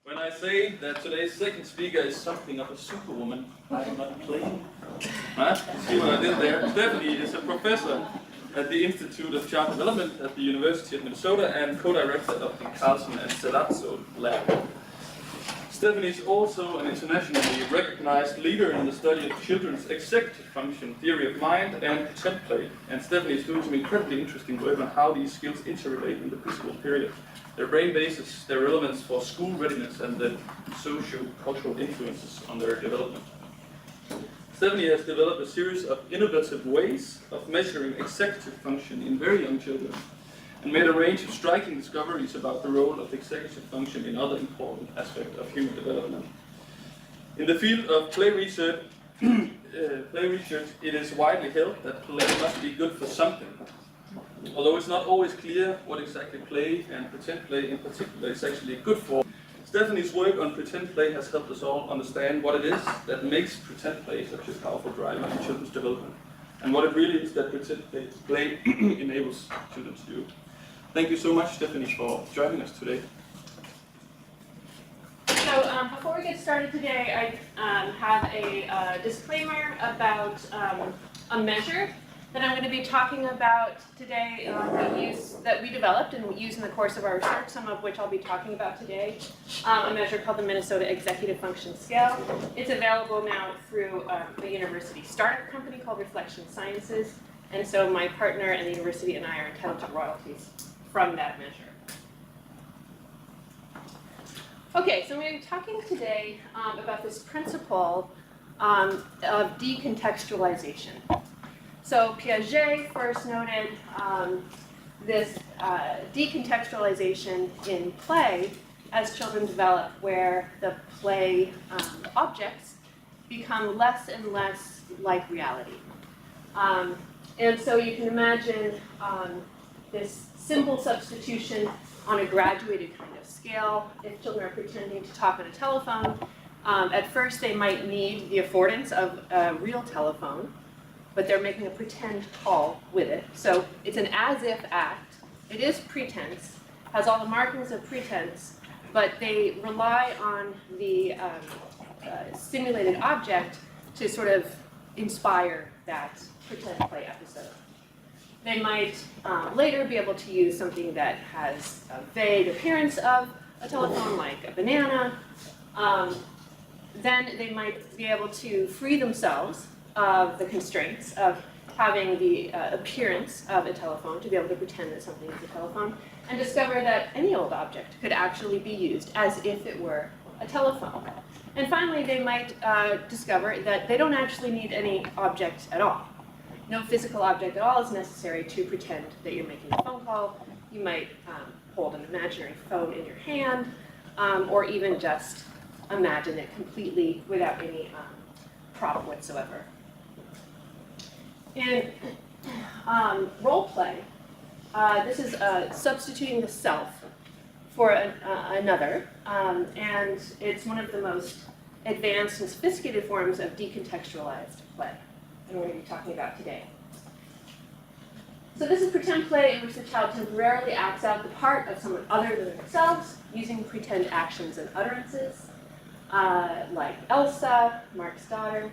When I say that today's second speaker is something of a superwoman, I am not playing. Right? See what I did there? Stephanie is a professor at the Institute of Child Development at the University of Minnesota and co-director of the Carlson and Selazzo lab. Stephanie is also an internationally recognized leader in the study of children's executive function, theory of mind, and pretend play. And Stephanie is doing some incredibly interesting work on how these skills interrelate in the preschool period, their brain basis, their relevance for school readiness, and the socio-cultural influences on their development. Stephanie has developed a series of innovative ways of measuring executive function in very young children, and made a range of striking discoveries about the role of executive function in other important aspects of human development. In the field of play research, it is widely held that play must be good for something. Although it's not always clear what exactly play and pretend play in particular is actually good for, Stephanie's work on pretend play has helped us all understand what it is that makes pretend play such a powerful driver in children's development, and what it really is that pretend play enables children to do. Thank you so much, Stephanie, for joining us today. So before we get started today, I have a disclaimer about a measure that I'm going to be talking about today that we developed and use in the course of our research, some of which I'll be talking about today, a measure called the Minnesota Executive Function Scale. It's available now through a university startup company called Reflection Sciences, and so my partner and the university and I are entitled to royalties from that measure. Okay, so I'm going to be talking today about this principle of decontextualization. So Piaget first noted this decontextualization in play as children develop, where the play objects become less and less like reality. And so you can imagine this simple substitution on a graduated kind of scale. If children are pretending to talk on a telephone, at first they might need the affordance of a real telephone, but they're making a pretend call with it. So it's an as-if act. It is pretense, has all the markings of pretense, but they rely on the simulated object to sort of inspire that pretend play episode. They might later be able to use something that has a vague appearance of a telephone, like a banana. Then they might be able to free themselves of the constraints of having the appearance of a telephone, to be able to pretend that something is a telephone, and discover that any old object could actually be used as if it were a telephone. And finally, they might discover that they don't actually need any object at all. No physical object at all is necessary to pretend that you're making a phone call. You might hold an imaginary phone in your hand, or even just imagine it completely without any prop whatsoever. In role play, this is substituting the self for another, and it's one of the most advanced and sophisticated forms of decontextualized play, and we're going to be talking about today. So this is pretend play in which the child temporarily acts out the part of someone other than themselves, using pretend actions and utterances, like Elsa, Mark's daughter,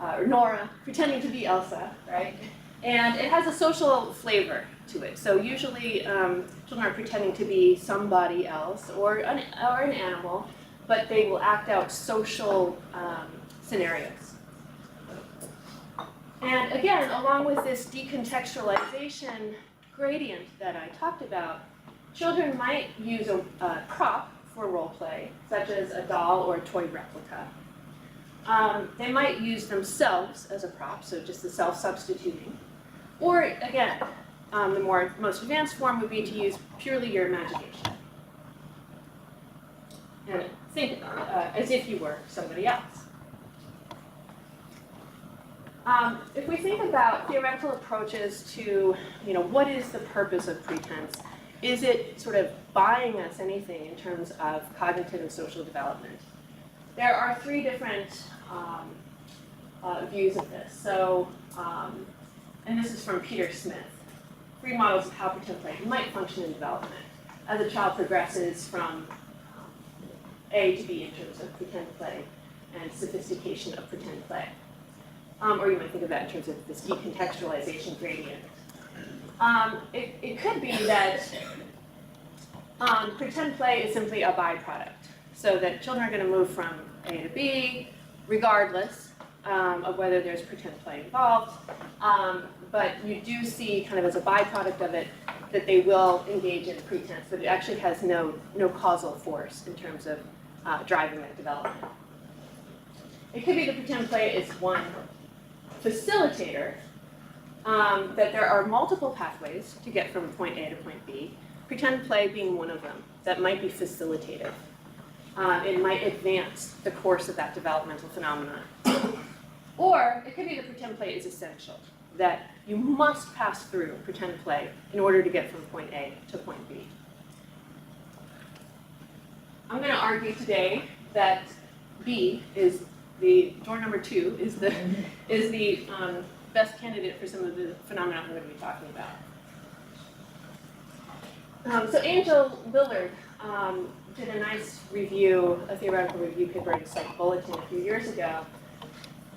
or Nora, pretending to be Elsa, right? And it has a social flavor to it. So usually children are pretending to be somebody else or an animal, but they will act out social scenarios. And again, along with this decontextualization gradient that I talked about, children might use a prop for role play, such as a doll or a toy replica. They might use themselves as a prop, so just the self-substituting. Or again, the most advanced form would be to use purely your imagination. And think as if you were somebody else. If we think about theoretical approaches to, what is the purpose of pretense? Is it sort of buying us anything in terms of cognitive and social development? There are three different views of this. So, and this is from Peter Smith. Three models of how pretend play might function in development as a child progresses from A to B in terms of pretend play and sophistication of pretend play. Or you might think of that in terms of this D Contextualization gradient. It could be that pretend play is simply a byproduct, so that children are going to move from A to B regardless of whether there's pretend play involved. But you do see, kind of as a byproduct of it, that they will engage in pretense, but it actually has no causal force in terms of driving that development. It could be that pretend play is one facilitator, that there are multiple pathways to get from point A to point B, pretend play being one of them that might be facilitative. It might advance the course of that developmental phenomenon. Or it could be that pretend play is essential, that you must pass through pretend play in order to get from point A to point B. I'm going to argue today that B is door number 2 is the best candidate for some of the phenomena I'm going to be talking about. So Angel Lillard did a nice review, a theoretical review paper in a Psych Bulletin a few years ago.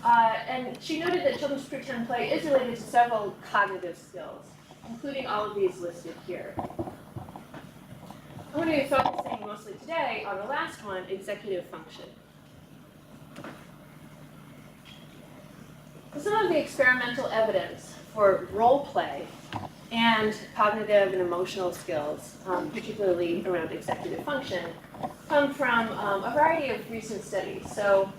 And she noted that children's pretend play is related to several cognitive skills, including all of these listed here. I'm going to be focusing mostly today on the last one, executive function. So some of the experimental evidence for role play and cognitive and emotional skills, particularly around executive function, come from a variety of recent studies. So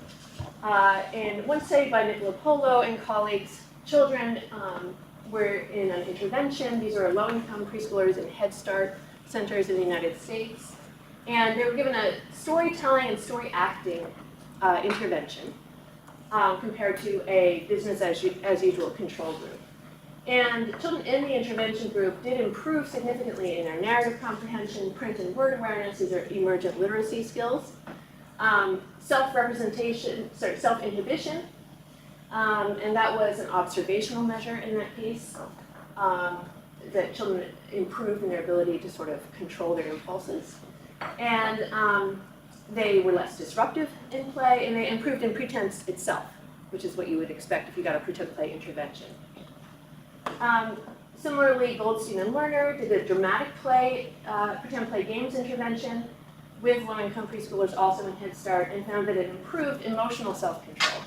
in one study by Nicola Polo and colleagues, children were in an intervention. These are low-income preschoolers in Head Start centers in the United States. And they were given a storytelling and story acting intervention compared to a business as usual control group. And children in the intervention group did improve significantly in their narrative comprehension, print and word awareness. These are emergent literacy skills. Self-representation, self-inhibition, and that was an observational measure in that case, that children improved in their ability to sort of control their impulses. And they were less disruptive in play, and they improved in pretense itself, which is what you would expect if you got a pretend play intervention. Similarly, Goldstein and Lerner did a dramatic play, pretend play games intervention with low-income preschoolers also in Head Start, and found that it improved emotional self-control.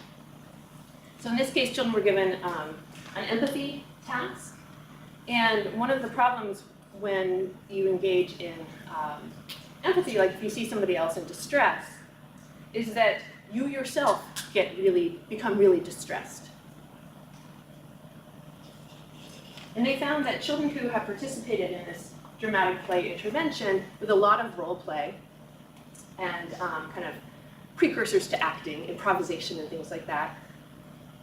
So in this case, children were given an empathy task, and one of the problems when you engage in empathy, like if you see somebody else in distress, is that you yourself become really distressed. And they found that children who have participated in this dramatic play intervention with a lot of role play and kind of precursors to acting, improvisation and things like that,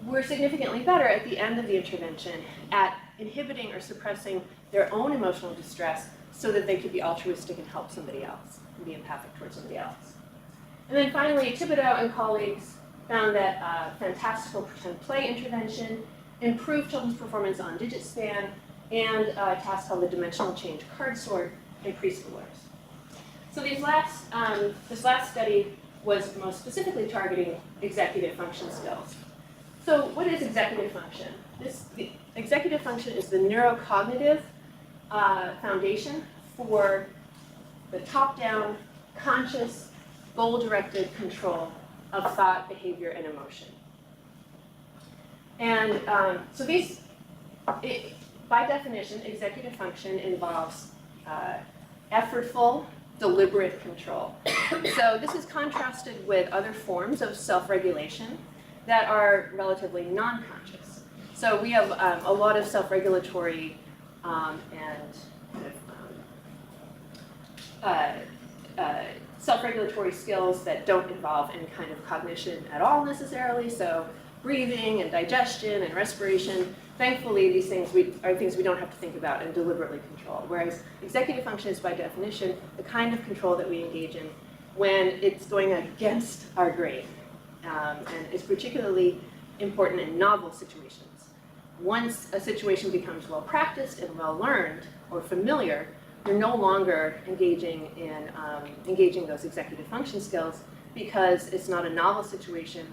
were significantly better at the end of the intervention at inhibiting or suppressing their own emotional distress so that they could be altruistic and help somebody else and be empathic towards somebody else. And then finally, Thibodeau and colleagues found that fantastical pretend play intervention improved children's performance on digit span and a task called the dimensional change card sort in preschoolers. So this last study was most specifically targeting executive function skills. So what is executive function? The executive function is the neurocognitive foundation for the top-down, conscious, goal-directed control of thought, behavior, and emotion. And so by definition, executive function involves effortful, deliberate control. So this is contrasted with other forms of self-regulation that are relatively non-conscious. So we have a lot of self-regulatory self-regulatory skills that don't involve any kind of cognition at all necessarily. So breathing and digestion and respiration. Thankfully, these things are things we don't have to think about and deliberately control. Whereas executive function is by definition the kind of control that we engage in when it's going against our grain. And is particularly important in novel situations. Once a situation becomes well practiced and well learned or familiar, you're no longer engaging in engaging those executive function skills because it's not a novel situation.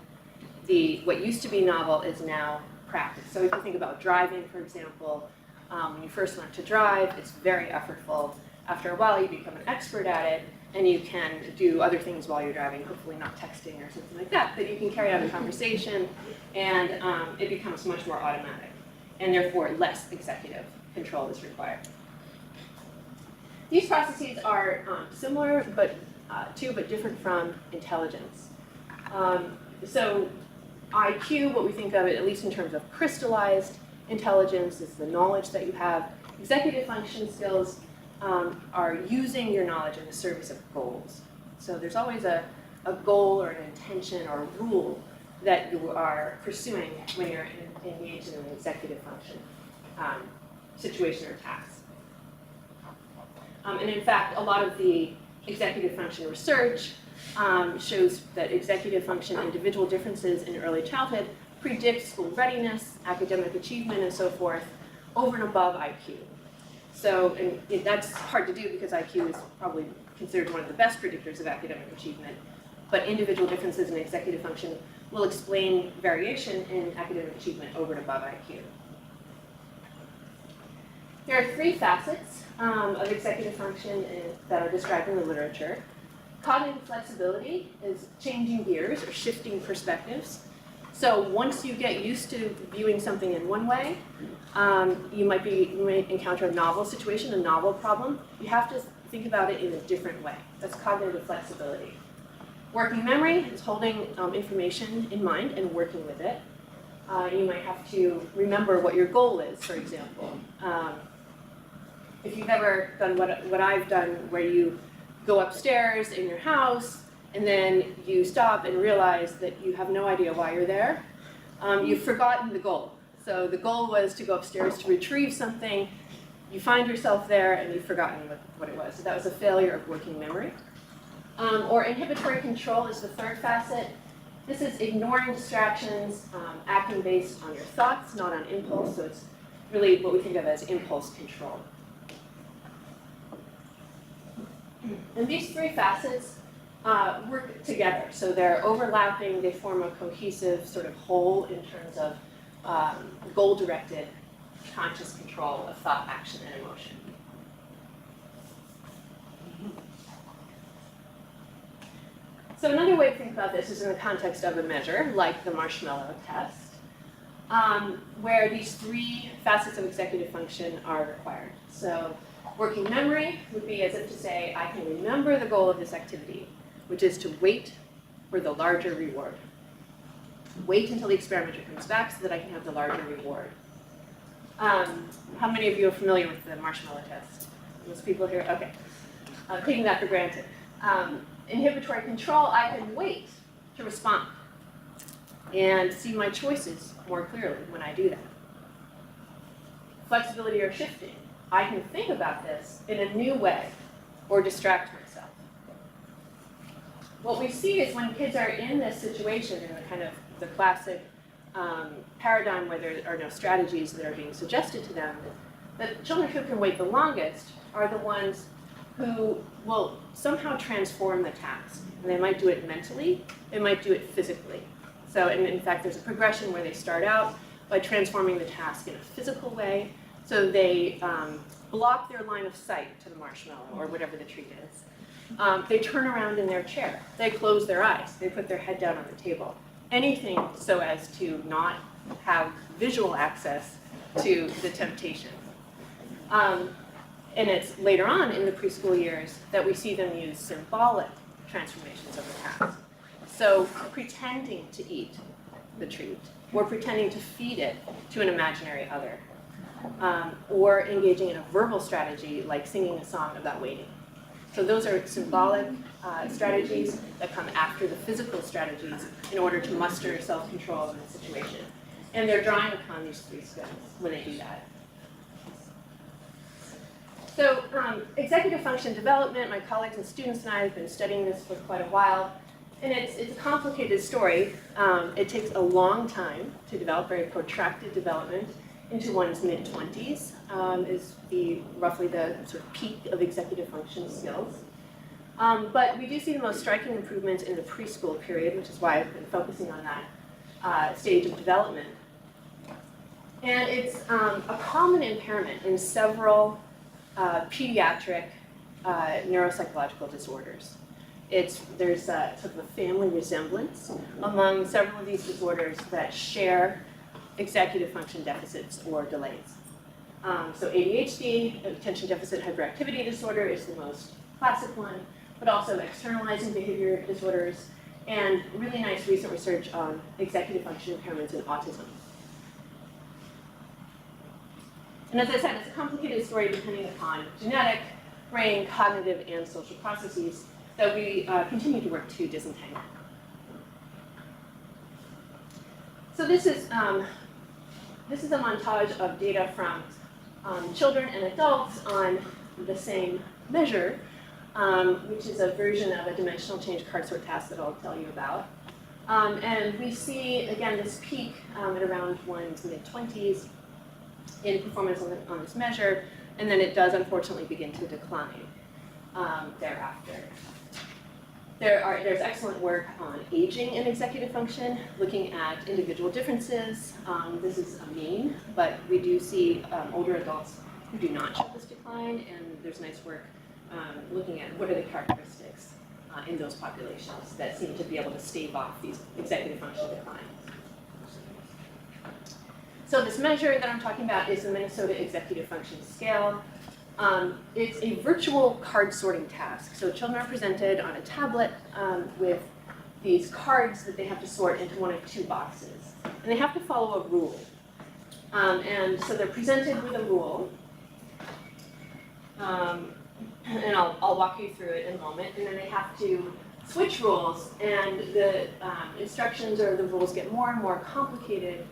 What used to be novel is now practice. So if you think about driving, for example, when you first learn to drive, it's very effortful. After a while, you become an expert at it, and you can do other things while you're driving, hopefully not texting or something like that, but you can carry out a conversation, and it becomes much more automatic, and therefore less executive control is required. These processes are similar to, but different from intelligence. So IQ, what we think of it, at least in terms of crystallized intelligence, is the knowledge that you have. Executive function skills are using your knowledge in the service of goals. So there's always a goal or an intention or a rule that you are pursuing when you're engaged in an executive function situation or task. And in fact, a lot of the executive function research shows that executive function individual differences in early childhood predict school readiness, academic achievement, and so forth over and above IQ. So and that's hard to do because IQ is probably considered one of the best predictors of academic achievement, but individual differences in executive function will explain variation in academic achievement over and above IQ. There are three facets of executive function that are described in the literature. Cognitive flexibility is changing gears or shifting perspectives. So once you get used to viewing something in one way, you might encounter a novel situation, a novel problem. You have to think about it in a different way. That's cognitive flexibility. Working memory is holding information in mind and working with it. You might have to remember what your goal is, for example. If you've ever done what I've done, where you go upstairs in your house, and then you stop and realize that you have no idea why you're there, you've forgotten the goal. So the goal was to go upstairs to retrieve something. You find yourself there, and you've forgotten what it was. So that was a failure of working memory. Or inhibitory control is the third facet. This is ignoring distractions, acting based on your thoughts, not on impulse. So it's really what we think of as impulse control. And these three facets work together. So they're overlapping, they form a cohesive sort of whole in terms of goal-directed conscious control of thought, action, and emotion. So another way to think about this is in the context of a measure, like the Marshmallow Test, where these three facets of executive function are required. So working memory would be as if to say, I can remember the goal of this activity, which is to wait for the larger reward. Wait until the experimenter comes back so that I can have the larger reward. How many of you are familiar with the Marshmallow Test? Most people here? Okay. Taking that for granted. Inhibitory control, I can wait to respond and see my choices more clearly when I do that. Flexibility or shifting, I can think about this in a new way or distract myself. What we see is when kids are in this situation, in the kind of the classic paradigm where there are no strategies that are being suggested to them, the children who can wait the longest are the ones who will somehow transform the task. And they might do it mentally, they might do it physically. So in fact, there's a progression where they start out by transforming the task in a physical way. So they block their line of sight to the marshmallow or whatever the treat is. They turn around in their chair. They close their eyes. They put their head down on the table. Anything so as to not have visual access to the temptation. And it's later on in the preschool years that we see them use symbolic transformations of the task. So pretending to eat the treat, or pretending to feed it to an imaginary other, or engaging in a verbal strategy like singing a song about waiting. So those are symbolic strategies that come after the physical strategies in order to muster self-control in the situation. And they're drawing upon these three skills when they do that. So executive function development, my colleagues and students and I have been studying this for quite a while. And it's a complicated story. It takes a long time to develop, very protracted development. into one's mid-20s is roughly the sort of peak of executive function skills. But we do see the most striking improvements in the preschool period, which is why I've been focusing on that stage of development. And it's a common impairment in several pediatric neuropsychological disorders. There's sort of a family resemblance among several of these disorders that share executive function deficits or delays. So ADHD, attention deficit hyperactivity disorder, is the most classic one, but also externalizing behavior disorders, and really nice recent research on executive function impairments in autism. And as I said, it's a complicated story depending upon genetic, brain, cognitive, and social processes that we continue to work to disentangle. So this is a montage of data from children and adults on the same measure, which is a version of a dimensional change card sort task that I'll tell you about. And we see, again, this peak at around one's mid-20s in performance on this measure, and then it does unfortunately begin to decline thereafter. There's excellent work on aging and executive function, looking at individual differences. This is a mean, but we do see older adults who do not show this decline, and there's nice work looking at what are the characteristics in those populations that seem to be able to stave off these executive function declines. So this measure that I'm talking about is the Minnesota Executive Function Scale. It's a virtual card sorting task. So children are presented on a tablet with these cards that they have to sort into one of two boxes. And they have to follow a rule. And so they're presented with a rule. And I'll walk you through it in a moment. And then they have to switch rules. And the instructions or the rules get more and more complicated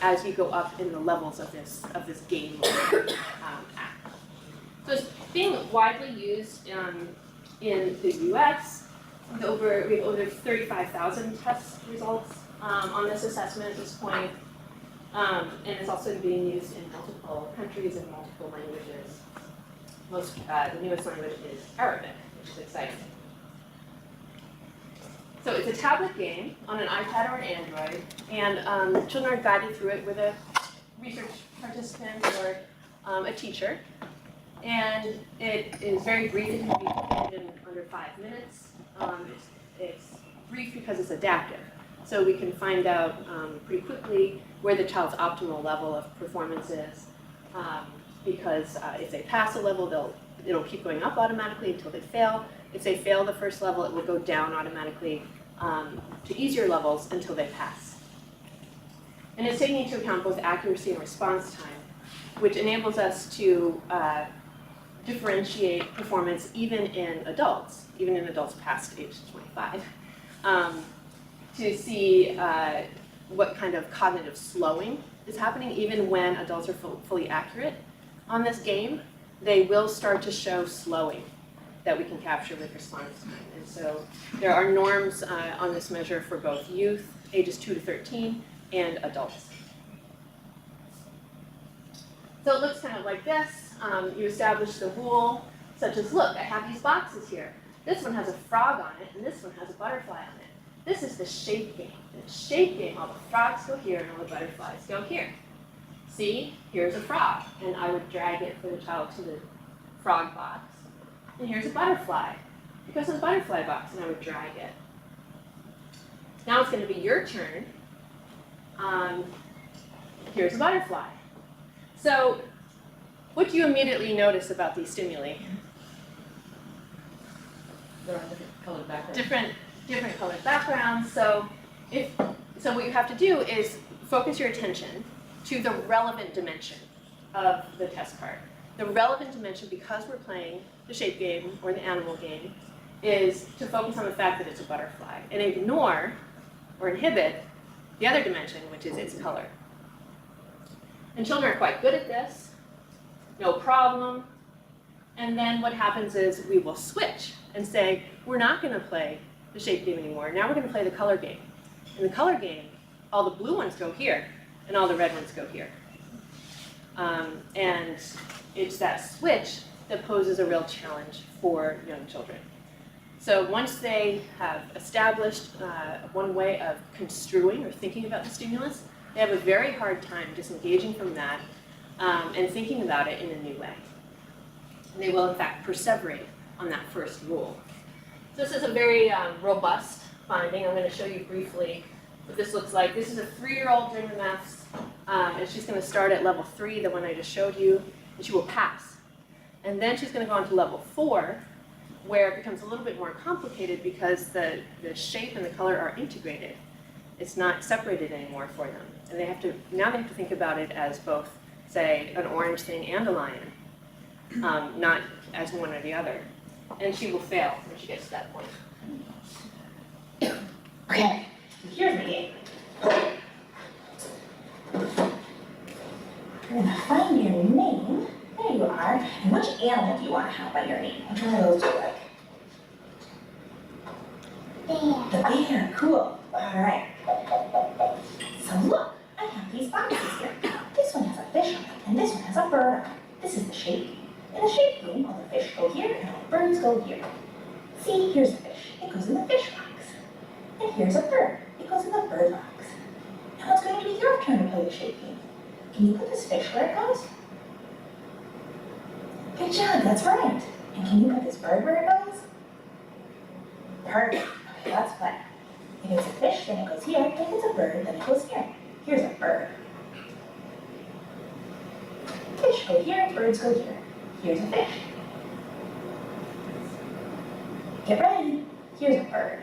as you go up in the levels of this game act. So it's being widely used in the US. We have over 35,000 test results on this assessment at this point. And it's also being used in multiple countries and multiple languages. The newest language is Arabic, which is exciting. So it's a tablet game on an iPad or an Android, and children are guided through it with a research participant or a teacher. And it is very brief. It can be completed in under 5 minutes. It's brief because it's adaptive. So we can find out pretty quickly where the child's optimal level of performance is. Because if they pass a level, it'll keep going up automatically until they fail. If they fail the first level, it will go down automatically to easier levels until they pass. And it's taking into account both accuracy and response time, which enables us to differentiate performance even in adults past age 25, to see what kind of cognitive slowing is happening. Even when adults are fully accurate on this game, they will start to show slowing that we can capture with response time. And so there are norms on this measure for both youth, ages 2 to 13, and adults. So it looks kind of like this. You establish the rule, such as, look, I have these boxes here. This one has a frog on it, and this one has a butterfly on it. This is the shape game. In the shape game, all the frogs go here, and all the butterflies go here. See, here's a frog, and I would drag it for the child to the frog box. And here's a butterfly. It goes in the butterfly box, and I would drag it. Now it's going to be your turn. Here's a butterfly. So what do you immediately notice about these stimuli? They're on different colored backgrounds. Different colored backgrounds. So what you have to do is focus your attention to the relevant dimension of the test card. The relevant dimension, because we're playing the shape game or the animal game, is to focus on the fact that it's a butterfly and ignore or inhibit the other dimension, which is its color. And children are quite good at this, no problem. And then what happens is we will switch and say, we're not going to play the shape game anymore. Now we're going to play the color game. In the color game, all the blue ones go here, and all the red ones go here. And it's that switch that poses a real challenge for young children. So once they have established one way of construing or thinking about the stimulus, they have a very hard time disengaging from that and thinking about it in a new way. And they will, in fact, perseverate on that first rule. So this is a very robust finding. I'm going to show you briefly what this looks like. This is a 3-year-old doing the maths, and she's going to start at level 3, the one I just showed you, and she will pass. And then she's going to go on to level 4, where it becomes a little bit more complicated because the shape and the color are integrated. It's not separated anymore for them. And now they have to think about it as both, say, an orange thing and a lion, not as one or the other. And she will fail when she gets to that point. Okay, here's the game. You're gonna find your name. There you are. And which animal do you want to have by your name? Which one of those do you like? Bear. The bear, cool. All right. So look, I have these boxes here. This one has a fish on it, and this one has a bird on it. This is the shape. In the shape game, all the fish go here, and all the birds go here. See, here's a fish. It goes in the fish box. And here's a bird. It goes in the bird box. Now it's going to be your turn to play the shape game. Can you put this fish where it goes? Good job, that's right. And can you put this bird where it goes? Perfect. Okay, let's play. If it's a fish, then it goes here. If it's a bird, then it goes here. Here's a bird. Fish go here, birds go here. Here's a fish. Get ready. Here's a bird.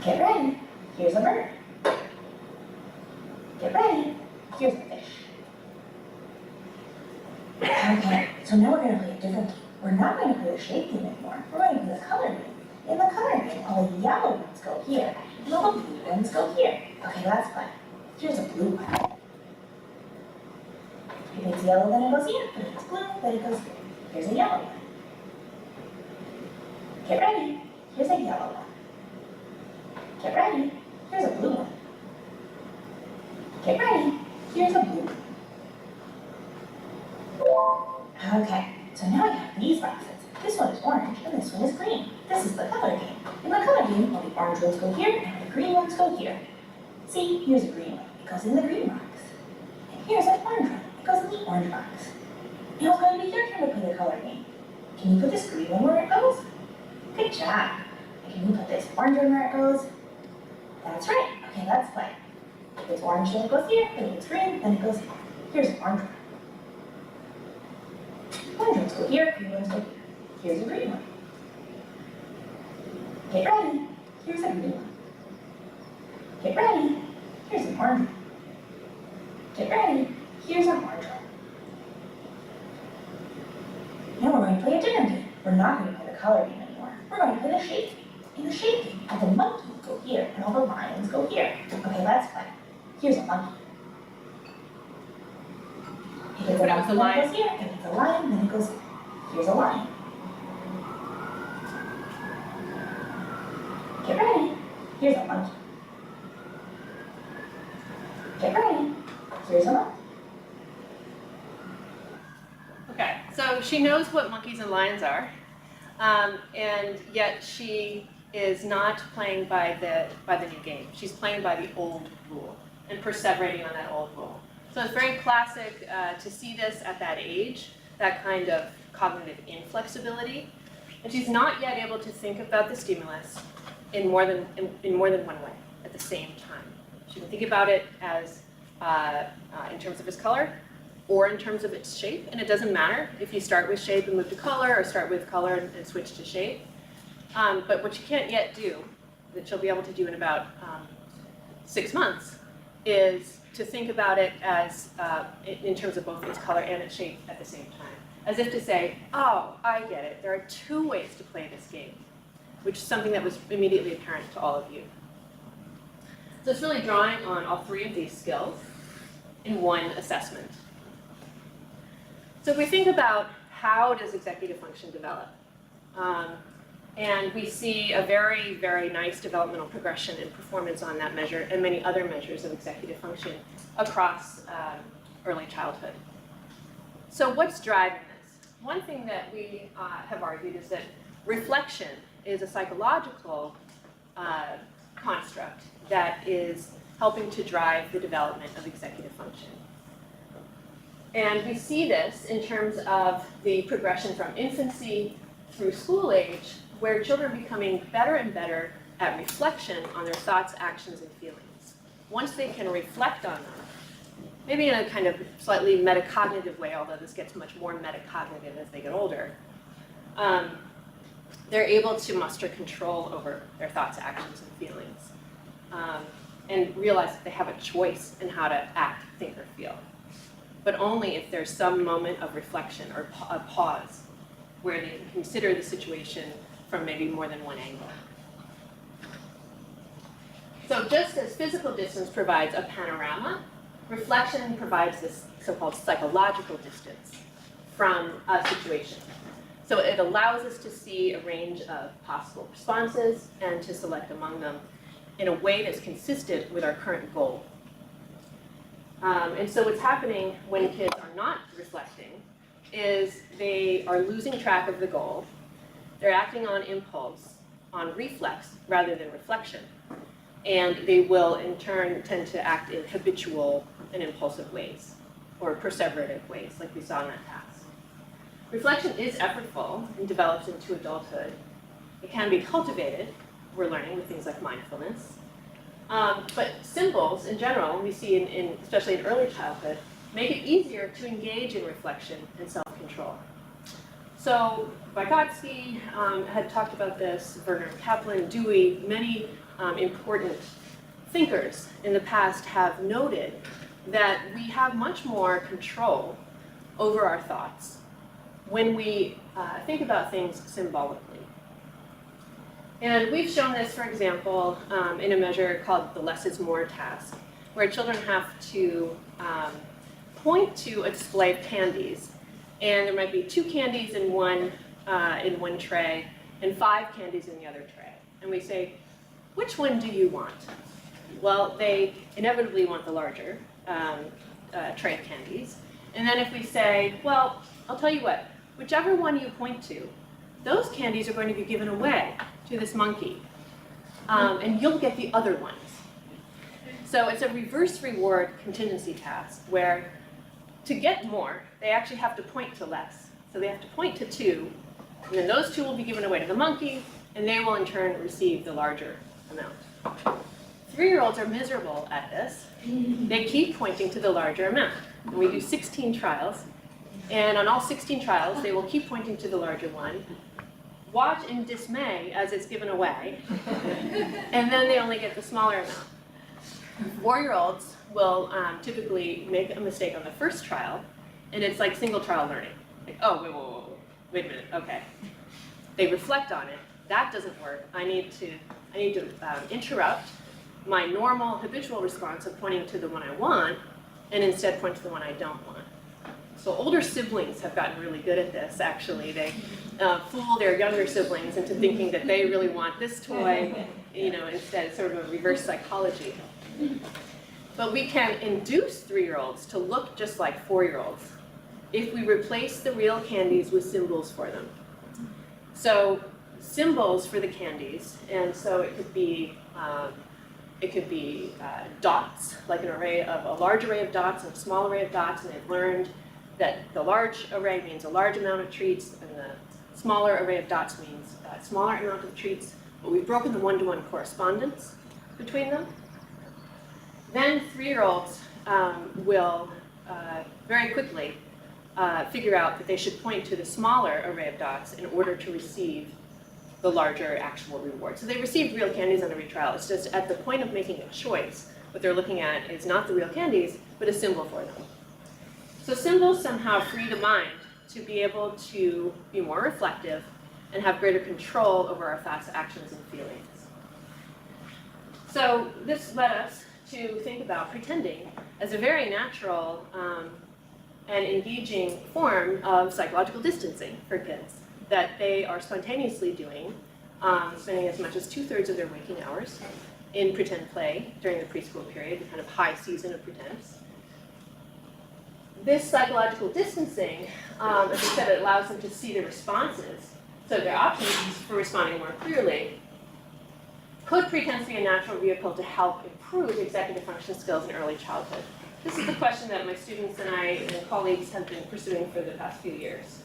Get ready. Here's a bird. Get ready. Here's a fish. Okay, so now we're going to play a different game. We're not going to play the shape game anymore. We're going to play the color game. In the color game, all the yellow ones go here, and all the blue ones go here. Okay, let's play. Here's a blue one. If it's yellow, then it goes here. If it's blue, then it goes here. Here's a yellow one. Get ready. Here's a yellow one. Get ready. Here's a blue one. Get ready. Here's a blue one. Okay, so now I have these boxes. This one is orange and this one is green. This is the color game. In the color game, all the orange ones go here and all the green ones go here. See, here's a green one. It goes in the green box. And here's an orange one. It goes in the orange box. Now it's going to be your turn to play the color game. Can you put this green one where it goes? Good job. And can you put this orange one where it goes? That's right. Okay, let's play. If it's orange, then it goes here. If it's green, then it goes here. Here's an orange one. Orange ones go here, green ones go here. Here's a green one. Get ready. Here's a green one. Get ready. Here's an orange one. Get ready. Here's an orange one. Now we're going to play a different game. We're not going to play the color game anymore. We're going to play the shape game. In the shape game, all the monkeys go here and all the lions go here. Okay, let's play. Here's a monkey. If it's a monkey, then it goes here. If it's a lion, then it goes here. Here's a lion. Get ready. Here's a monkey. Get ready. Here's a monkey. Okay, so she knows what monkeys and lions are, and yet she is not playing by the new game. She's playing by the old rule and perseverating on that old rule. So it's very classic to see this at that age, that kind of cognitive inflexibility. And she's not yet able to think about the stimulus in more than one way at the same time. She can think about it as in terms of its color or in terms of its shape, and it doesn't matter if you start with shape and move to color or start with color and switch to shape. But what she can't yet do, that she'll be able to do in about 6 months, is to think about it as in terms of both its color and its shape at the same time. As if to say, oh, I get it. There are 2 ways to play this game, which is something that was immediately apparent to all of you. So it's really drawing on all 3 of these skills in one assessment. So if we think about how does executive function develop, And we see a very, very nice developmental progression in performance on that measure and many other measures of executive function across early childhood. So what's driving this? One thing that we have argued is that reflection is a psychological construct that is helping to drive the development of executive function. And we see this in terms of the progression from infancy through school age, where children are becoming better and better at reflection on their thoughts, actions, and feelings. Once they can reflect on them, maybe in a kind of slightly metacognitive way, although this gets much more metacognitive as they get older, they're able to muster control over their thoughts, actions, and feelings, and realize that they have a choice in how to act, think, or feel. But only if there's some moment of reflection or a pause where they can consider the situation from maybe more than one angle. So just as physical distance provides a panorama, reflection provides this so-called psychological distance from a situation. So it allows us to see a range of possible responses and to select among them in a way that's consistent with our current goal. And so what's happening when kids are not reflecting is they are losing track of the goal. They're acting on impulse, on reflex rather than reflection. And they will in turn tend to act in habitual and impulsive ways, or perseverative ways, like we saw in that task. Reflection is effortful and develops into adulthood. It can be cultivated, we're learning, with things like mindfulness. But symbols in general, we see especially in early childhood, make it easier to engage in reflection and self-control. So Vygotsky had talked about this, Werner Kaplan, Dewey, many important thinkers in the past have noted that we have much more control over our thoughts when we think about things symbolically. And we've shown this, for example, in a measure called the less is more task, where children have to point to a display of candies. And there might be 2 candies in one tray and 5 candies in the other tray. And we say, which one do you want? Well, they inevitably want the larger tray of candies. And then if we say, well, I'll tell you what, whichever one you point to, those candies are going to be given away to this monkey. And you'll get the other ones. So it's a reverse reward contingency task where to get more, they actually have to point to less. So they have to point to 2, and then those 2 will be given away to the monkey, and they will in turn receive the larger amount. 3-year-olds are miserable at this. They keep pointing to the larger amount. And we do 16 trials, and on all 16 trials, they will keep pointing to the larger one, watch in dismay as it's given away, and then they only get the smaller amount. 4-year-olds will typically make a mistake on the first trial, and it's like single trial learning. Like, oh, wait a minute, okay. They reflect on it. That doesn't work. I need to interrupt my normal habitual response of pointing to the one I want, and instead point to the one I don't want. So older siblings have gotten really good at this, actually. They fool their younger siblings into thinking that they really want this toy, instead. It's sort of a reverse psychology. But we can induce 3-year-olds to look just like 4-year-olds if we replace the real candies with symbols for them. So symbols for the candies, and so it could be dots, like a large array of dots and a small array of dots, and they've learned that the large array means a large amount of treats, and the smaller array of dots means a smaller amount of treats, but we've broken the one-to-one correspondence between them. Then 3-year-olds will very quickly figure out that they should point to the smaller array of dots in order to receive the larger actual reward. So they received real candies on every trial. It's just at the point of making a choice, what they're looking at is not the real candies, but a symbol for them. So symbols somehow free the mind to be able to be more reflective and have greater control over our thoughts, actions, and feelings. So this led us to think about pretending as a very natural and engaging form of psychological distancing for kids that they are spontaneously doing spending as much as 2/3 of their waking hours in pretend play during the preschool period, the kind of high season of pretense. This psychological distancing, as I said, it allows them to see the responses, so their options for responding more clearly. Could pretense be a natural vehicle to help improve executive function skills in early childhood? This is the question that my students and I and colleagues have been pursuing for the past few years.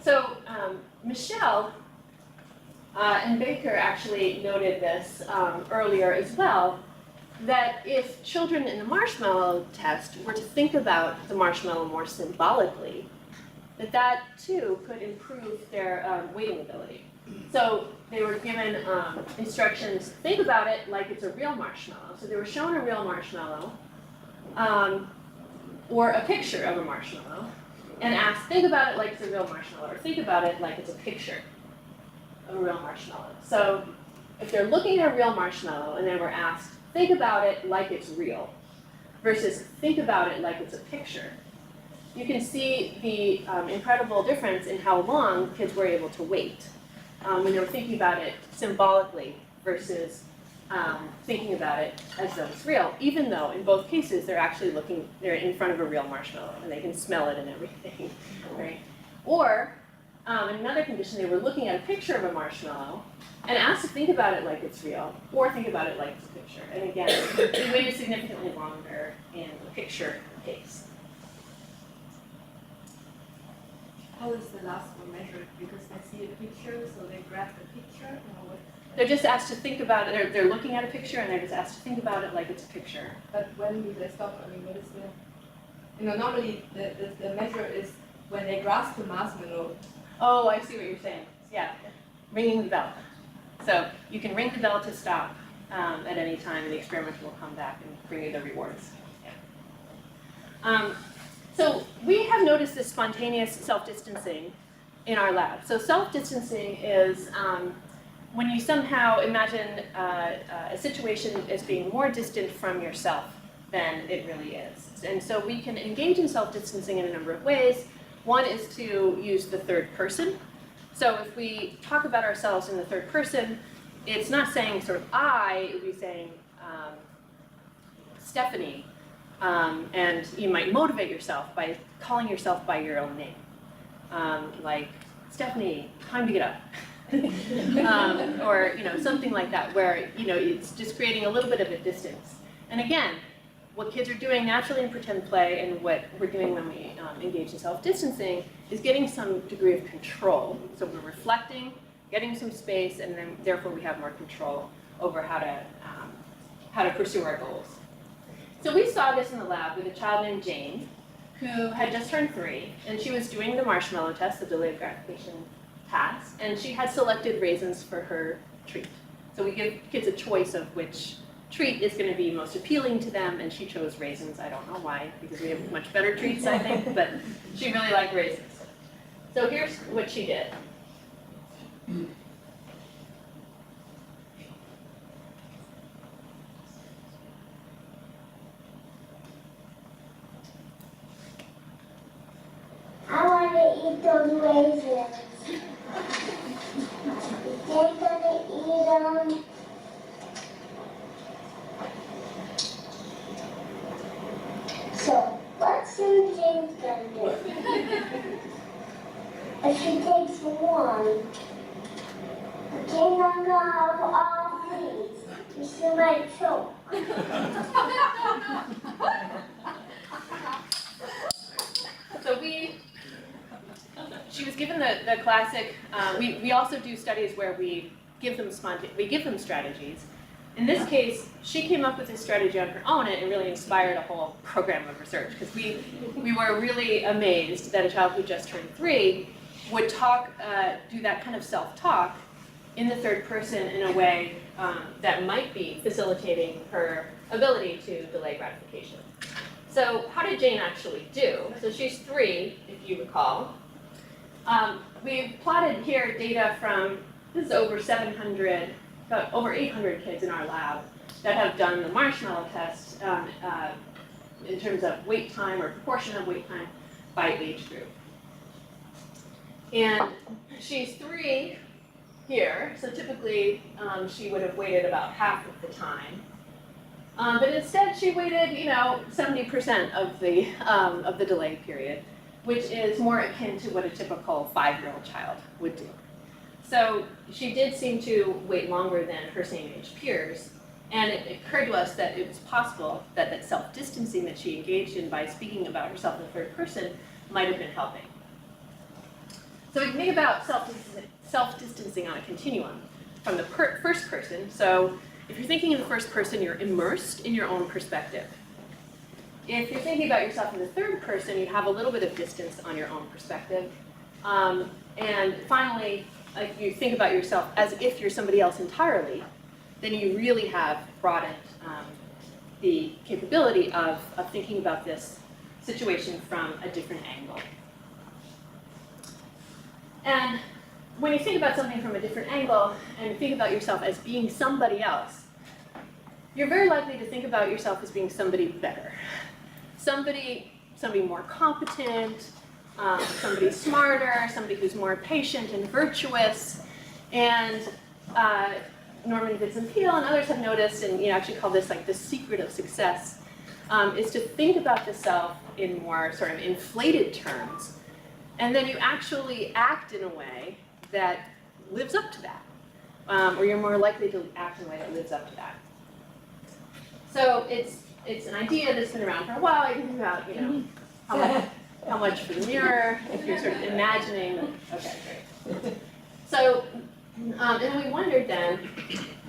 So Michelle and Baker actually noted this earlier as well, that if children in the marshmallow test were to think about the marshmallow more symbolically, that too could improve their weighting ability. So they were given instructions, think about it like it's a real marshmallow. So they were shown a real marshmallow or a picture of a marshmallow and asked, think about it like it's a real marshmallow, or think about it like it's a picture of a real marshmallow. So if they're looking at a real marshmallow and they were asked, think about it like it's real versus think about it like it's a picture, you can see the incredible difference in how long kids were able to wait when they were thinking about it symbolically versus thinking about it as though it's real, even though in both cases they're actually they're in front of a real marshmallow and they can smell it and everything, right? Or in another condition, they were looking at a picture of a marshmallow and asked to think about it like it's real or think about it like it's a picture. And again, they waited significantly longer in the picture case. How is the last one measured? Because they see a picture, so they grab the picture, or what? They're just asked to think about it. They're looking at a picture and they're just asked to think about it like it's a picture. But when do they stop? I mean, what is the, normally the measure is when they grasp the marshmallow. Oh, I see what you're saying. Yeah, ringing the bell. So you can ring the bell to stop at any time and the experimenter will come back and bring you the rewards. Yeah. So we have noticed this spontaneous self-distancing in our lab. So self-distancing is when you somehow imagine a situation as being more distant from yourself than it really is. And so we can engage in self-distancing in a number of ways. One is to use the third person. So if we talk about ourselves in the third person, it's not saying sort of I, it would be saying Stephanie. And you might motivate yourself by calling yourself by your own name. Like, Stephanie, time to get up. Or something like that, where it's just creating a little bit of a distance. And again, what kids are doing naturally in pretend play and what we're doing when we engage in self-distancing is getting some degree of control. So we're reflecting, getting some space, and then therefore we have more control over how to pursue our goals. So we saw this in the lab with a child named Jane, who had just turned 3, and she was doing the marshmallow test, the delayed gratification task, and she had selected raisins for her treat. So we give kids a choice of which treat is going to be most appealing to them, and she chose raisins. I don't know why, because we have much better treats, I think, but she really liked raisins. So here's what she did. I want to eat those raisins. They're gonna eat them. So, what's Jane's gonna do? If she takes one, Jane's not gonna have all these. She might choke. So she was given the classic, we also do studies where we give them strategies. In this case, she came up with this strategy on her own, and it really inspired a whole program of research, because we were really amazed that a child who just turned 3 would do that kind of self-talk in the third person in a way that might be facilitating her ability to delay gratification. So how did Jane actually do? So she's 3, if you recall. We've plotted here data from, this is over 700, about over 800 kids in our lab that have done the marshmallow test in terms of wait time or proportion of wait time by age group. And she's 3, here. So typically, she would have waited about half of the time. But instead, she waited, 70% of the delay period, which is more akin to what a typical 5-year-old child would do. So she did seem to wait longer than her same age peers. And it occurred to us that it was possible that that self-distancing that she engaged in by speaking about herself in the third person might have been helping. So we can think about self-distancing on a continuum from the first person. So if you're thinking in the first person, you're immersed in your own perspective. If you're thinking about yourself in the third person, you have a little bit of distance on your own perspective. And finally, if you think about yourself as if you're somebody else entirely, then you really have broadened the capability of thinking about this situation from a different angle. And when you think about something from a different angle and you think about yourself as being somebody else, you're very likely to think about yourself as being somebody better. Somebody more competent, somebody smarter, somebody who's more patient and virtuous. And Norman Vincent Peale and others have noticed, and actually call this like the secret of success, is to think about the self in more sort of inflated terms. And then you actually act in a way that lives up to that. Or you're more likely to act in a way that lives up to that. So it's an idea that's been around for a while. You can think about, how much for the mirror, if you're sort of imagining, okay, great. So, and then we wondered then,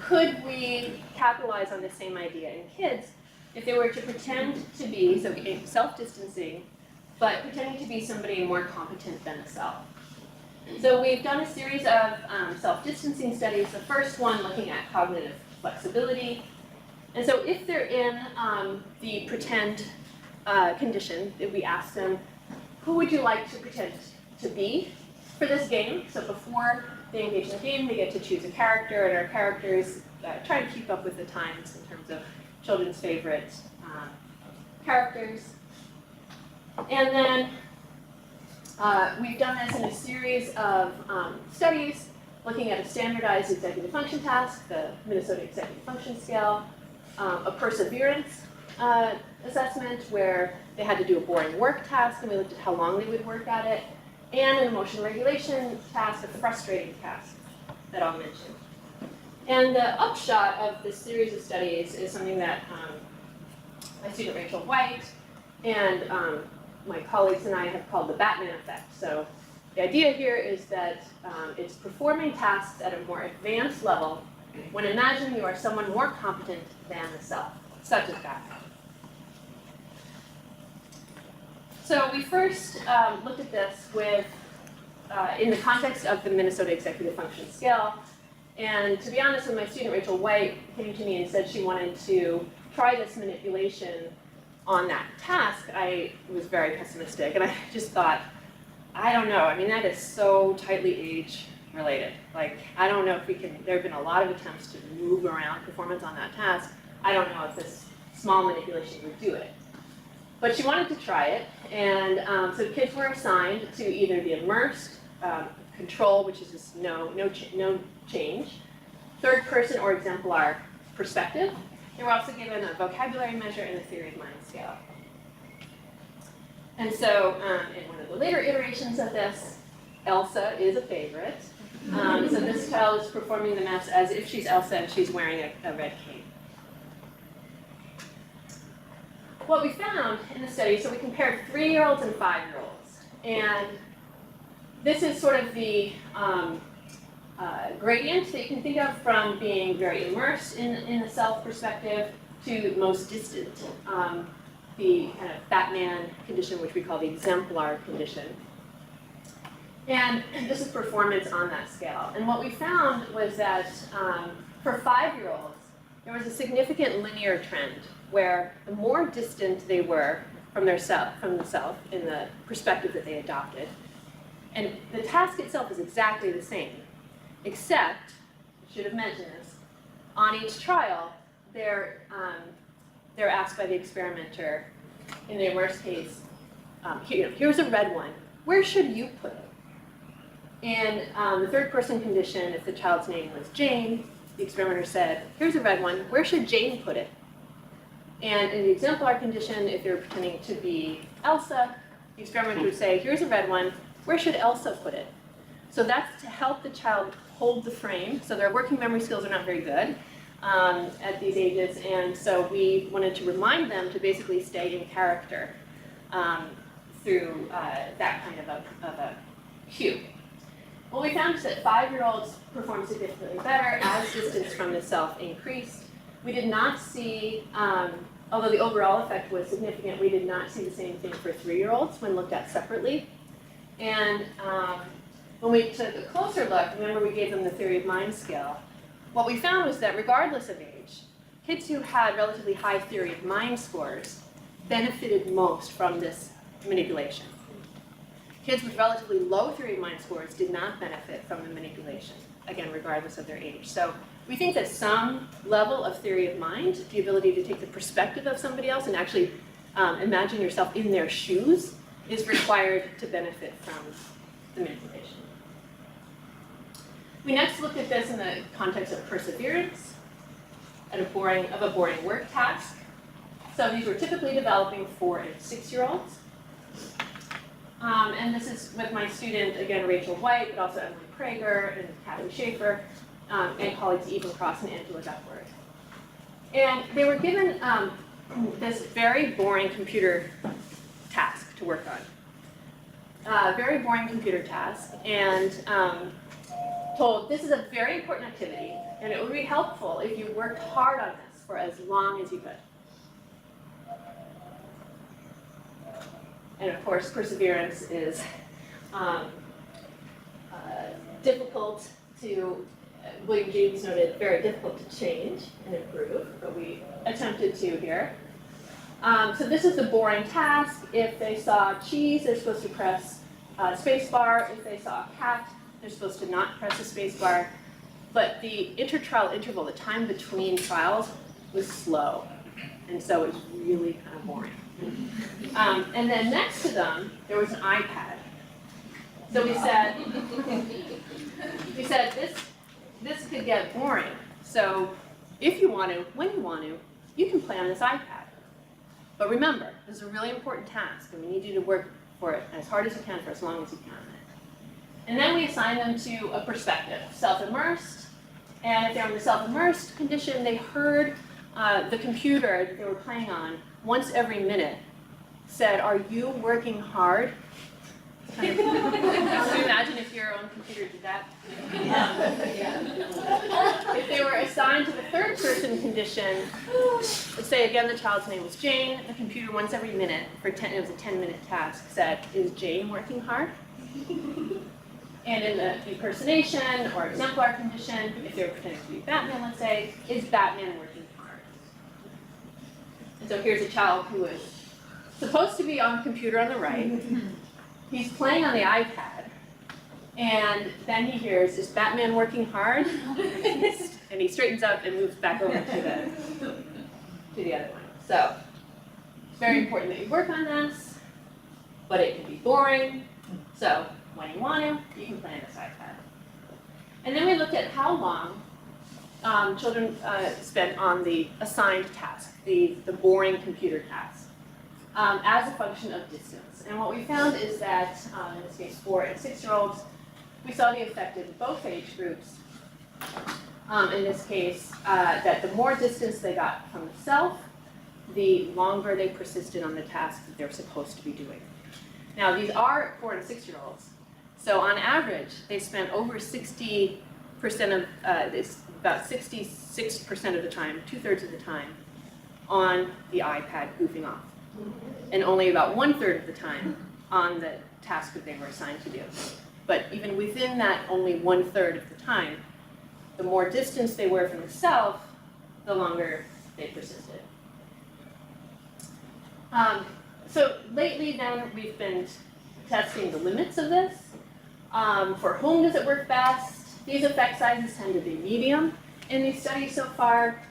could we capitalize on the same idea in kids if they were to pretend to be, so self-distancing, but pretending to be somebody more competent than the self. So we've done a series of self-distancing studies, the first one looking at cognitive flexibility. And so if they're in the pretend condition, if we ask them, who would you like to pretend to be for this game? So before they engage in the game, they get to choose a character, and our characters try to keep up with the times in terms of children's favorite characters. And then we've done this in a series of studies looking at a standardized executive function task, the Minnesota Executive Function Scale, a perseverance assessment where they had to do a boring work task and we looked at how long they would work at it, and an emotional regulation task, a frustrating task that I'll mention. And the upshot of this series of studies is something that my student Rachel White and my colleagues and I have called the Batman effect. So the idea here is that it's performing tasks at a more advanced level when imagining you are someone more competent than the self, such as Batman. So we first looked at this with, in the context of the Minnesota Executive Function Scale. And to be honest, when my student Rachel White came to me and said she wanted to try this manipulation on that task, I was very pessimistic. And I just thought, I don't know. I mean, that is so tightly age related. Like, I don't know if we can, there have been a lot of attempts to move around performance on that task. I don't know if this small manipulation would do it. But she wanted to try it, and so kids were assigned to either the immersed, control, which is just no change, third person or exemplar perspective. They were also given a vocabulary measure and a theory of mind scale. And so in one of the later iterations of this, Elsa is a favorite. So this child is performing the maths as if she's Elsa and she's wearing a red cape. What we found in the study, so we compared 3-year-olds and 5-year-olds. And this is sort of the gradient that you can think of from being very immersed in the self perspective to most distant, the kind of Batman condition, which we call the exemplar condition. And this is performance on that scale. And what we found was that for 5-year-olds, there was a significant linear trend where the more distant they were from the self in the perspective that they adopted. And the task itself is exactly the same, except, I should have mentioned this, on each trial, they're asked by the experimenter, in the immersed case, here's a red one, where should you put it In the third person condition, if the child's name was Jane, the experimenter said, here's a red one, where should Jane put it? And in the exemplar condition, if you're pretending to be Elsa, the experimenter would say, here's a red one, where should Elsa put it? So that's to help the child hold the frame. So their working memory skills are not very good at these ages, and so we wanted to remind them to basically stay in character through that kind of a cue. What we found is that 5-year-olds performed significantly better as distance from the self increased. We did not see, although the overall effect was significant, we did not see the same thing for 3-year-olds when looked at separately. And when we took a closer look, remember we gave them the theory of mind scale, what we found was that regardless of age, kids who had relatively high theory of mind scores benefited most from this manipulation. Kids with relatively low theory of mind scores did not benefit from the manipulation, again, regardless of their age. So we think that some level of theory of mind, the ability to take the perspective of somebody else and actually imagine yourself in their shoes, is required to benefit from the manipulation. We next looked at this in the context of perseverance and of a boring work task. So these were typically developing 4 and 6-year-olds. And this is with my student, again, Rachel White, but also Emily Prager and Kathy Schaefer, and colleagues Ethan Cross and Angela Duckworth. And they were given this very boring computer task to work on. Very boring computer task, and told this is a very important activity, and it would be helpful if you worked hard on this for as long as you could. And of course, perseverance is difficult to, William James noted, very difficult to change and improve, but we attempted to here. So this is the boring task. If they saw cheese, they're supposed to press spacebar. If they saw a cat, they're supposed to not press the spacebar. But the intertrial interval, the time between trials, was slow. And so it was really kind of boring. And then next to them, there was an iPad. So we said this could get boring. So if you want to, when you want to, you can play on this iPad. But remember, this is a really important task, and we need you to work for it as hard as you can for as long as you can. And then we assign them to a perspective, self-immersed. And if they're in the self-immersed condition, they heard the computer that they were playing on once every minute said, "Are you working hard?" Can you imagine if your own computer did that? If they were assigned to the third person condition, let's say again the child's name was Jane, the computer once every minute, it was a 10-minute task, said, "Is Jane working hard?" And in the impersonation or exemplar condition, if they were pretending to be Batman, let's say, "Is Batman working hard?" And so here's a child who is supposed to be on the computer on the right. He's playing on the iPad, and then he hears, "Is Batman working hard?" And he straightens up and moves back over to the other one. So it's very important that you work on this, but it can be boring. So when you want to, you can play on this iPad. And then we looked at how long children spent on the assigned task, the boring computer task, as a function of distance. And what we found is that, in this case, 4 and 6-year-olds, we saw the effect in both age groups. In this case, that the more distance they got from the self, the longer they persisted on the task that they're supposed to be doing. Now, these are 4 and 6-year-olds. So on average, they spent over 60% of, about 66% of the time, 2/3 of the time, on the iPad goofing off. And only about 1/3 of the time on the task that they were assigned to do. But even within that only 1/3 of the time, the more distance they were from the self, the longer they persisted. So lately then we've been testing the limits of this. For whom does it work best? These effect sizes tend to be medium in these studies so far,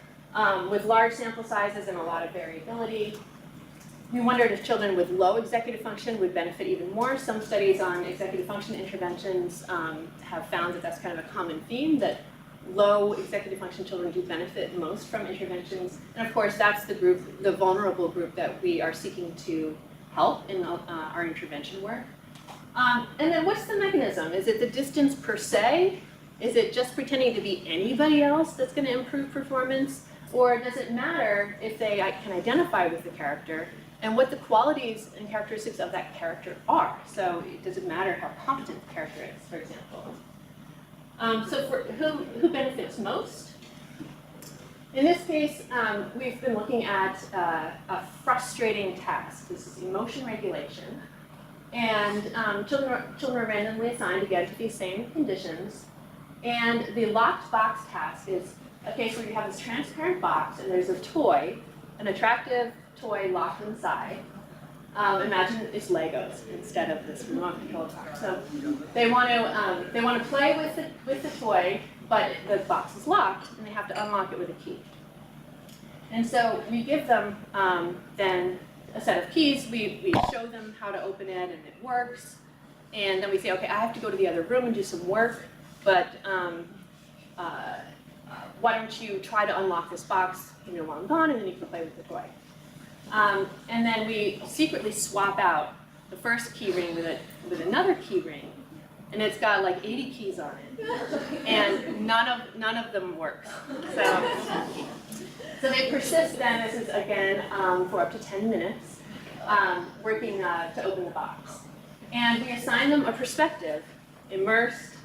with large sample sizes and a lot of variability. We wondered if children with low executive function would benefit even more. Some studies on executive function interventions have found that that's kind of a common theme, that low executive function children do benefit most from interventions. And of course, that's the group, the vulnerable group that we are seeking to help in our intervention work. And then what's the mechanism? Is it the distance per se? Is it just pretending to be anybody else that's going to improve performance? Or does it matter if they can identify with the character and what the qualities and characteristics of that character are? So does it matter how competent the character is, for example? So for who benefits most? In this case, we've been looking at a frustrating task. This is emotion regulation. And children are randomly assigned again to these same conditions. And the locked box task is a case where you have this transparent box and there's a toy, an attractive toy locked inside. Imagine it's Legos instead of this remote control box. So they want to play with the toy, but the box is locked and they have to unlock it with a key. And so we give them then a set of keys. We show them how to open it and it works. And then we say, okay, I have to go to the other room and do some work, but why don't you try to unlock this box while I'm gone, and then you can play with the toy. And then we secretly swap out the first key ring with another key ring, and it's got like 80 keys on it, and none of them works. So they persist then. This is again for up to 10 minutes, working to open the box, and we assign them a perspective: immersed,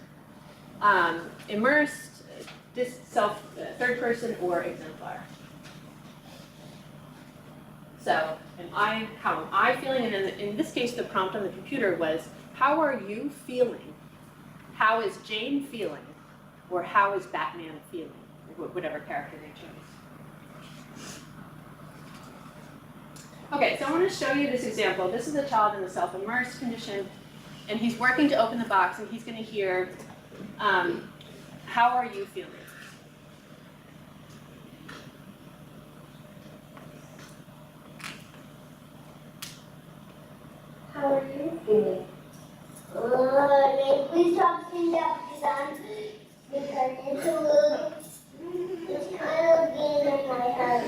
third person, or exemplar. So, how am I feeling? And in this case, the prompt on the computer was, how are you feeling? How is Jane feeling? Or how is Batman feeling? Whatever character they chose. Okay, so I want to show you this example. This is a child in the self-immersed condition, and he's working to open the box, and he's going to hear, how are you feeling? How are you feeling? Please stop sitting down because it's kind of getting in my head.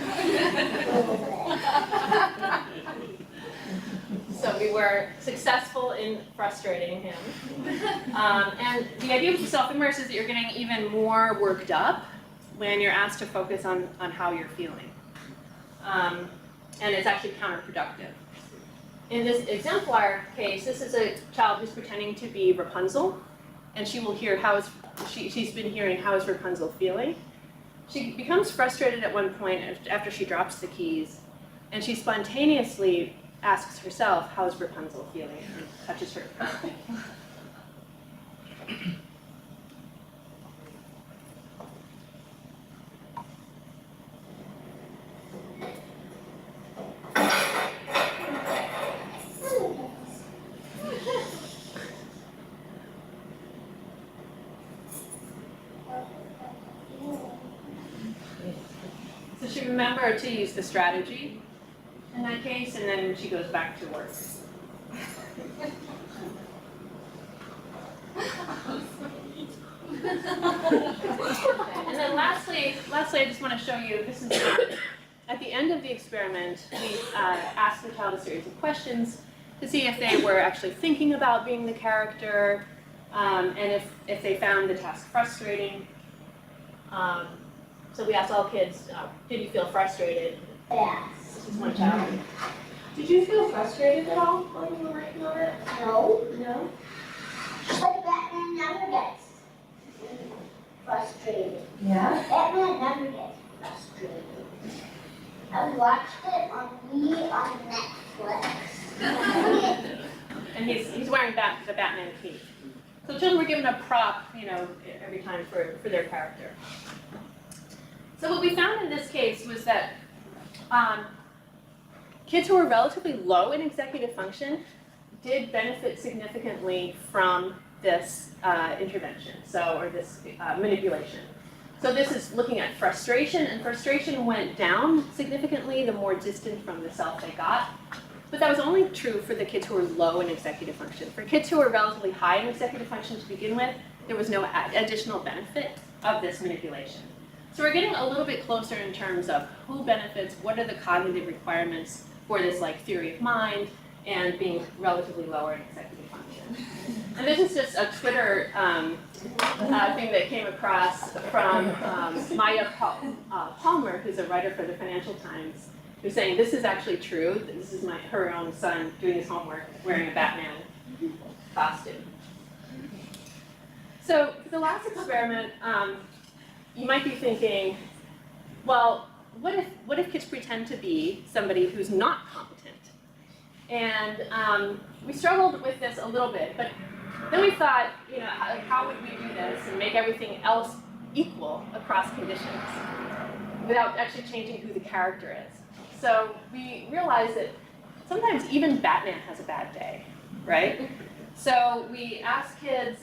So we were successful in frustrating him. And the idea with the self-immerse is that you're getting even more worked up when you're asked to focus on how you're feeling. And it's actually counterproductive. In this exemplar case, this is a child who's pretending to be Rapunzel, and she will hear she's been hearing how is Rapunzel feeling. She becomes frustrated at one point after she drops the keys, and she spontaneously asks herself, how is Rapunzel feeling, and touches her. So she remembered to use the strategy in that case, and then she goes back to work. And then lastly, I just want to show you, this is at the end of the experiment, we asked the child a series of questions to see if they were actually thinking about being the character, and if they found the task frustrating. So we asked all kids, did you feel frustrated? Yes. This is one child. Did you feel frustrated at all while you were working on it? No. No? But Batman never gets frustrated. Yeah? Batman never gets frustrated. I've watched it on Netflix. And he's wearing the Batman cape. So children were given a prop, every time for their character. So what we found in this case was that kids who were relatively low in executive function did benefit significantly from this intervention, or this manipulation. So this is looking at frustration, and frustration went down significantly the more distant from the self they got. But that was only true for the kids who were low in executive function. For kids who were relatively high in executive function to begin with, there was no additional benefit of this manipulation. So we're getting a little bit closer in terms of who benefits, what are the cognitive requirements for this like theory of mind, and being relatively lower in executive function. And this is just a Twitter thing that came across from Maya Palmer, who's a writer for the Financial Times, who's saying this is actually true. This is her own son doing his homework, wearing a Batman costume. So for the last experiment, you might be thinking, well, what if kids pretend to be somebody who's not competent? And we struggled with this a little bit, but then we thought, you know, how would we do this and make everything else equal across conditions without actually changing who the character is? So we realized that sometimes even Batman has a bad day, right? So we asked kids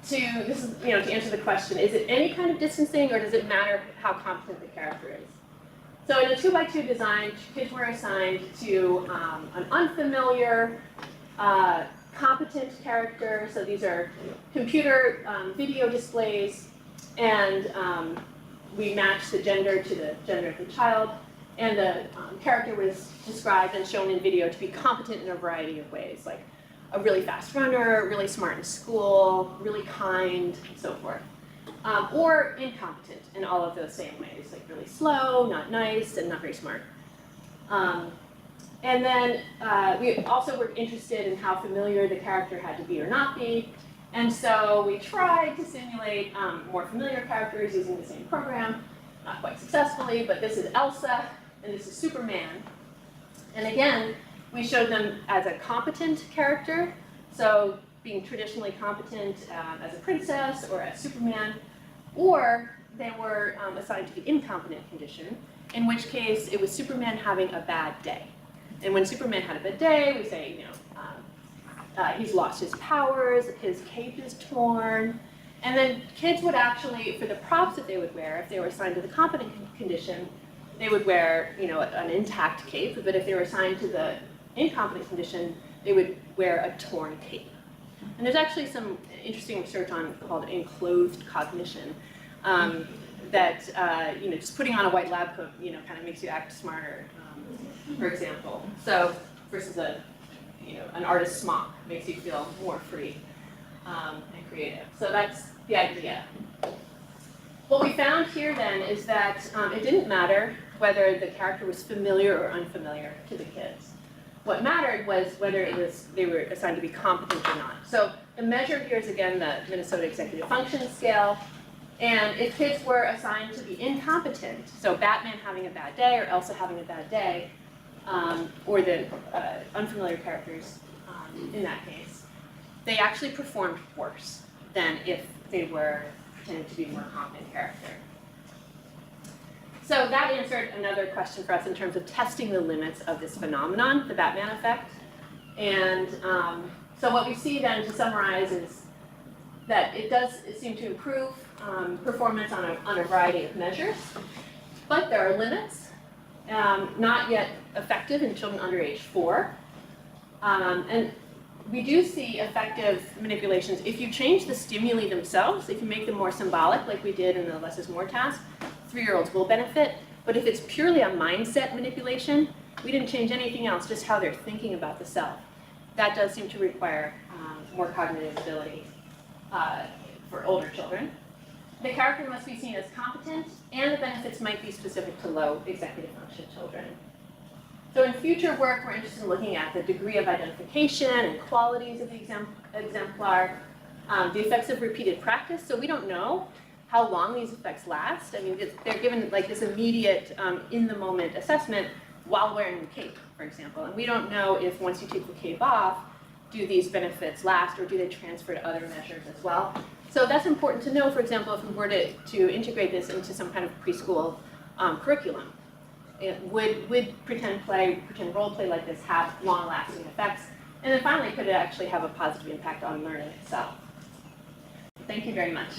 to answer the question, is it any kind of distancing or does it matter how competent the character is? So in a 2x2 design, kids were assigned to an unfamiliar, competent character. So these are computer video displays, and we matched the gender to the gender of the child. And the character was described and shown in video to be competent in a variety of ways, like a really fast runner, really smart in school, really kind, and so forth. Or incompetent in all of those same ways, like really slow, not nice, and not very smart. And then we also were interested in how familiar the character had to be or not be. And so we tried to simulate more familiar characters using the same program, not quite successfully, but this is Elsa, and this is Superman. And again, we showed them as a competent character, so being traditionally competent as a princess or as Superman, or they were assigned to the incompetent condition, in which case it was Superman having a bad day. And when Superman had a bad day, we say, you know, he's lost his powers, his cape is torn, and then kids would actually, for the props that they would wear, if they were assigned to the competent condition, they would wear, you know, an intact cape, but if they were assigned to the incompetent condition, they would wear a torn cape. And there's actually some interesting research on called enclosed cognition that you know, just putting on a white lab coat, you know, kind of makes you act smarter, for example. So versus an artist's smock makes you feel more free and creative. So that's the idea. What we found here then is that it didn't matter whether the character was familiar or unfamiliar to the kids. What mattered was whether they were assigned to be competent or not. So the measure here is again the Minnesota Executive Function Scale. And if kids were assigned to be incompetent, so Batman having a bad day or Elsa having a bad day, or the unfamiliar characters in that case, they actually performed worse than if they were pretending to be a more competent character. So that answered another question for us in terms of testing the limits of this phenomenon, the Batman effect. And so what we see then, to summarize, is that it does seem to improve performance on a variety of measures, but there are limits, not yet effective in children under age 4. And we do see effective manipulations if you change the stimuli themselves, if you make them more symbolic, like we did in the less is more task. 3-year-olds will benefit, but if it's purely a mindset manipulation, we didn't change anything else, just how they're thinking about the self. That does seem to require more cognitive ability for older children. The character must be seen as competent, and the benefits might be specific to low executive function children. So in future work, we're interested in looking at the degree of identification and qualities of the exemplar, the effects of repeated practice. So we don't know how long these effects last. I mean, they're given like this immediate, in-the-moment assessment while wearing the cape, for example. And we don't know if once you take the cape off, do these benefits last or do they transfer to other measures as well? So that's important to know, for example, if we were to integrate this into some kind of preschool curriculum. Would pretend role play like this have long-lasting effects? And then finally, could it actually have a positive impact on learning itself? Thank you very much.